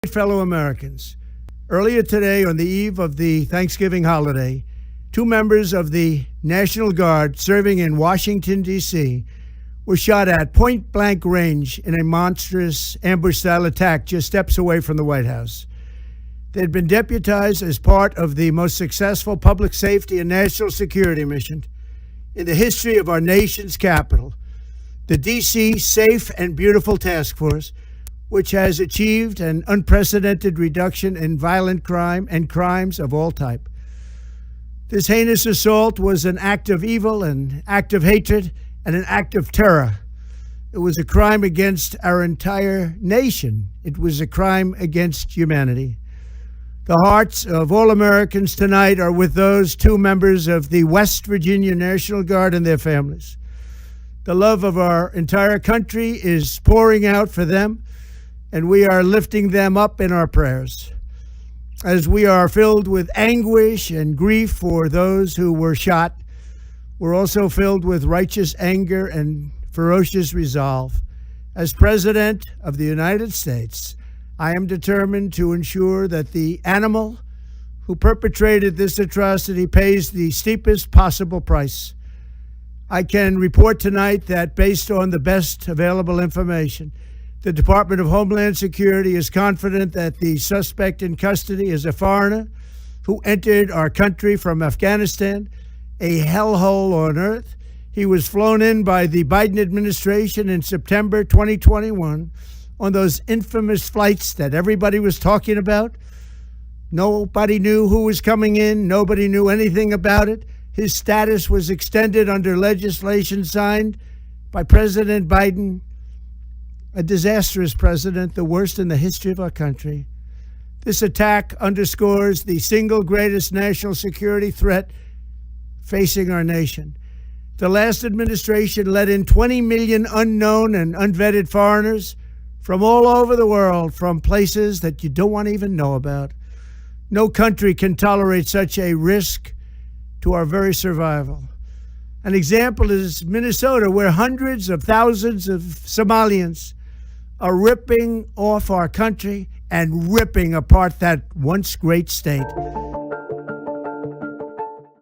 Fellow Americans, earlier today, on the eve of the Thanksgiving holiday, two members of the National Guard serving in Washington, D.C., were shot at point-blank range in a monstrous ambush-style attack just steps away from the White House. They had been deputized as part of the most successful public safety and national security mission in the history of our nation's capital, the D.C. Safe and Beautiful Task Force, which has achieved an unprecedented reduction in violent crime and crimes of all type. This heinous assault was an act of evil, an act of hatred, and an act of terror. It was a crime against our entire nation. It was a crime against humanity. The hearts of all Americans tonight are with those two members of the West Virginia National Guard and their families. The love of our entire country is pouring out for them, and we are lifting them up in our prayers. As we are filled with anguish and grief for those who were shot, we're also filled with righteous anger and ferocious resolve. As President of the United States, I am determined to ensure that the animal who perpetrated this atrocity pays the steepest possible price. I can report tonight that based on the best available information, the Department of Homeland Security is confident that the suspect in custody is a foreigner who entered our country from Afghanistan, a hellhole on earth. He was flown in by the Biden administration in September 2021 on those infamous flights that everybody was talking about. Nobody knew who was coming in. Nobody knew anything about it. His status was extended under legislation signed by President Biden, a disastrous president, the worst in the history of our country. This attack underscores the single greatest national security threat facing our nation. The last administration let in 20 million unknown and unvetted foreigners from all over the world, from places that you don't want to even know about. No country can tolerate such a risk to our very survival. An example is Minnesota, where hundreds of thousands of Somalians are ripping off our country and ripping apart that once great state.